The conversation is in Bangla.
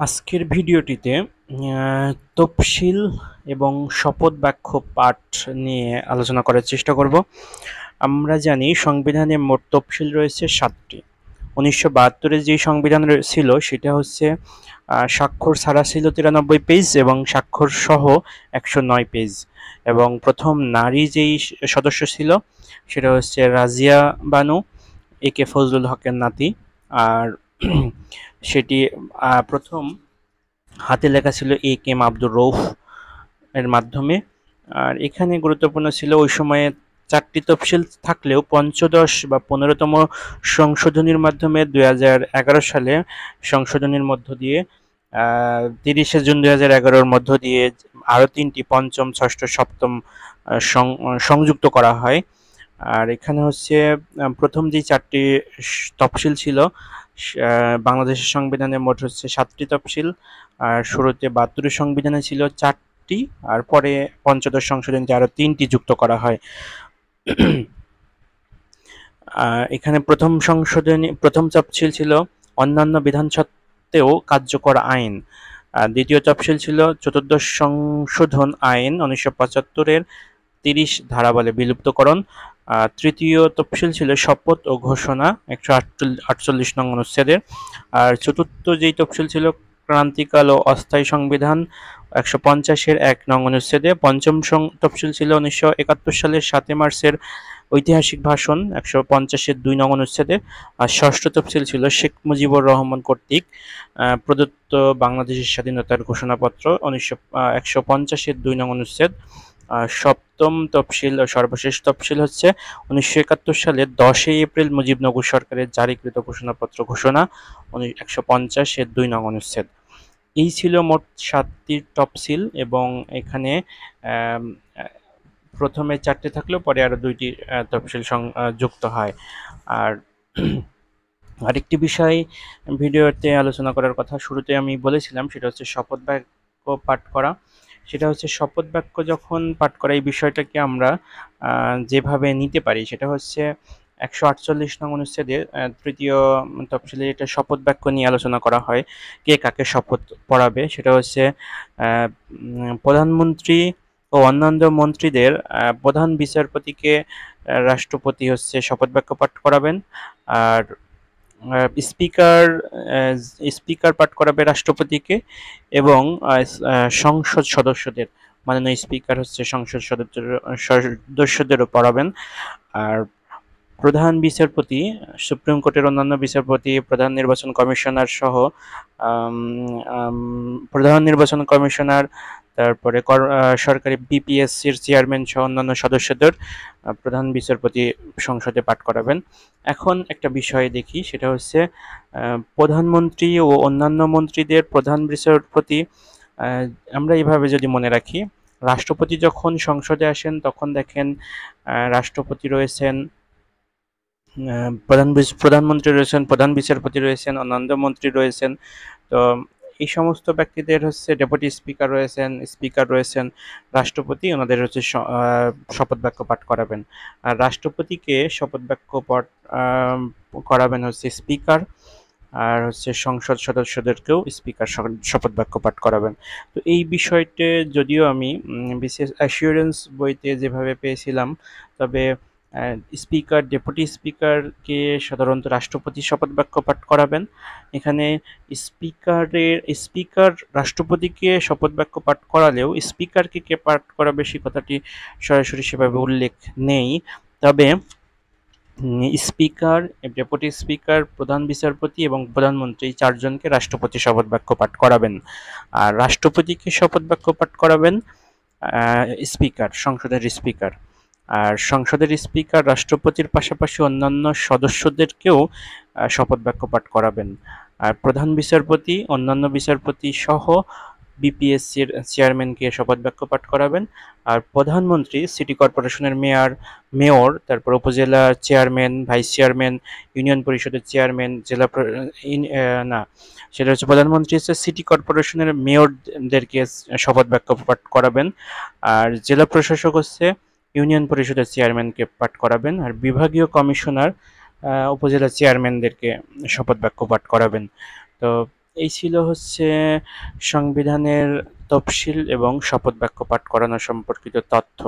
আজকের ভিডিওটিতে তফসিল এবং শপথ বাক্য পাঠ নিয়ে আলোচনা করার চেষ্টা করব। আমরা জানি সংবিধানে মোট তফসিল রয়েছে ৭টি। ১৯৭২-এর যেই সংবিধান ছিল সেটা হচ্ছে স্বাক্ষর ছাড়া ছিল ৯৩ পেজ এবং স্বাক্ষর সহ ১০৯ পেজ, এবং প্রথম নারী যেই সদস্য ছিল সেটা হচ্ছে রাজিয়া বানু, একে ফজলুল হকের নাতি। আর সেটি প্রথম হাতে লেখা ছিল এ.কে.এম. আব্দুর রউফ এর মাধ্যমে। আর এখানে গুরুত্বপূর্ণ ছিল ওই সময়ে ৪টি তফসিল থাকলেও পঞ্চদশ বা ১৫তম সংশোধনীর মাধ্যমে ২০১১ সালে সংশোধনীর মধ্য দিয়ে ৩০শে জুন ২০১১-র মধ্য দিয়ে আরও ৩টি পঞ্চম, ষষ্ঠ, সপ্তম সংযুক্ত করা হয়। আর এখানে হচ্ছে প্রথম যে ৪টি তফসিল ছিল, বাংলাদেশের সংবিধানে মোট হচ্ছে ৭টি তফসিল। আর শুরুতে ৭২-এর সংবিধানে ছিল ৪টি, আর পরে পঞ্চদশ সংশোধনীতে আরও ৩টি যুক্ত করা হয়। এখানে প্রথম তফসিল ছিল অন্যান্য বিধান সত্ত্বেও কার্যকর আইন। দ্বিতীয় তফসিল ছিল চতুর্দশ সংশোধন আইন ১৯৭৫-এর ৩০ ধারাবলে বিলুপ্তকরণ। তৃতীয় তফসিল ছিল শপথ ও ঘোষণা ১৪৮ নং অনুচ্ছেদের। আর চতুর্থ যেই তফসিল ছিল ক্রান্তিকাল ও অস্থায়ী সংবিধান ১৫০-এর ১ নং অনুচ্ছেদে। পঞ্চম তফসিল ছিল ১৯৭১ সালের ৭ মার্চের ঐতিহাসিক ভাষণ ১৫০-এর ২ নং অনুচ্ছেদে। আর ষষ্ঠ তফসিল ছিল শেখ মুজিবুর রহমান কর্তৃক প্রদত্ত বাংলাদেশের স্বাধীনতার ঘোষণাপত্র ১৫০-এর ২ নং অনুচ্ছেদ। সপ্তম তফসিল ও সর্বশেষ তফসিল হচ্ছে ১৯৭১ সালের ১০ই এপ্রিল মুজিবনগর সরকারের জারিকৃত ঘোষণাপত্র ঘোষণা ১৫০-এর ২ নং অনুচ্ছেদ। এই ছিল মোট ৭টি তফসিল, এবং এখানে প্রথমে ৪টি থাকলেও পরে আরও ২টি তফসিল যুক্ত হয়। আর আরেকটি বিষয় ভিডিওতে আলোচনা করার কথা শুরুতে আমি বলেছিলাম, সেটা হচ্ছে শপথ বাক্য পাঠ করা। সেটা হচ্ছে শপথ বাক্য যখন পাঠ করা, এই বিষয়টাকে আমরা যেভাবে নিতে পারি সেটা হচ্ছে ১৪৮ নং অনুচ্ছেদে তৃতীয় তফসিলে এটা শপথ বাক্য নিয়ে আলোচনা করা হয়। কে কাকে শপথ পড়াবে সেটা হচ্ছে প্রধানমন্ত্রী ও অন্যান্য মন্ত্রীদের প্রধান বিচারপতিকে রাষ্ট্রপতি হচ্ছে শপথ বাক্য পাঠ করাবেন। আর স্পিকার পাঠ করাবে রাষ্ট্রপতিকে, এবং সংসদ সদস্যদের মাননীয় স্পিকার হচ্ছে সংসদ সদস্যদেরও পড়াবেন। আর প্রধান বিচারপতি, সুপ্রিম কোর্টের অন্যান্য বিচারপতি, প্রধান নির্বাচন কমিশনার সহ প্রধান নির্বাচন কমিশনার, তারপরে সরকারি বিপিএসসির চেয়ারম্যান সহ অন্যান্য সদস্যদের প্রধান বিচারপতি সংসদে পাঠ করাবেন। এখন একটা বিষয় দেখি, সেটা হচ্ছে প্রধানমন্ত্রী ও অন্যান্য মন্ত্রীদের প্রধান বিচারপতি। আমরা এইভাবে যদি মনে রাখি, রাষ্ট্রপতি যখন সংসদে আসেন তখন দেখেন রাষ্ট্রপতি রয়েছেন, প্রধানমন্ত্রী রয়েছেন, প্রধান বিচারপতি রয়েছেন, অন্যান্য মন্ত্রী রয়েছেন। তো এই সমস্ত ব্যক্তিদের হচ্ছে ডেপুটি স্পিকার রয়েছেন, স্পিকার রয়েছেন, রাষ্ট্রপতি ওনাদের হচ্ছে শপথ বাক্য পাঠ করাবেন। আর রাষ্ট্রপতিকে শপথ বাক্য পাঠ করাবেন হচ্ছে স্পিকার, আর হচ্ছে সংসদ সদস্যদেরকেও স্পিকার শপথ বাক্য পাঠ করাবেন। তো এই বিষয়টি যদিও আমি বিশেষ অ্যাসিওরেন্স বইতে যেভাবে পেয়েছিলাম, তবে স্পিকার, ডেপুটি স্পিকারকে সাধারণত রাষ্ট্রপতি শপথ বাক্য পাঠ করাবেন। এখানে স্পিকার রাষ্ট্রপতিকে শপথ বাক্য পাঠ করালেও স্পিকারকে কে পাঠ করাবে সে কথাটি সরাসরি সেভাবে উল্লেখ নেই। তবে স্পিকার, ডেপুটি স্পিকার, প্রধান বিচারপতি এবং প্রধানমন্ত্রী ৪ জনকে রাষ্ট্রপতি শপথ বাক্য পাঠ করাবেন। আর রাষ্ট্রপতিকে শপথ বাক্য পাঠ করাবেন স্পিকার, সংসদের স্পিকার। আর সংসদের স্পিকার রাষ্ট্রপতির পাশাপাশি অন্যান্য সদস্যদেরকেও শপথ বাক্য পাঠ করাবেন। আর প্রধান বিচারপতি, অন্যান্য বিচারপতি সহ বিপিএসসির চেয়ারম্যানকে শপথ বাক্য পাঠ করাবেন। আর প্রধানমন্ত্রী সিটি কর্পোরেশনের মেয়র, তারপর উপজেলা চেয়ারম্যান, ভাইস চেয়ারম্যান, ইউনিয়ন পরিষদের চেয়ারম্যান, না, সেটা হচ্ছে প্রধানমন্ত্রী হচ্ছে সিটি কর্পোরেশনের মেয়রদেরকে শপথ বাক্য পাঠ করাবেন। আর জেলা প্রশাসক হচ্ছে ইউনিয়ন পরিষদের চেয়ারম্যানকে পাঠ করাবেন। আর বিভাগীয় কমিশনার উপজেলা চেয়ারম্যানদেরকে শপথ বাক্য পাঠ করাবেন। তো এই ছিল হচ্ছে সংবিধানের তফসিল এবং শপথ বাক্য পাঠ করানো সম্পর্কিত তথ্য।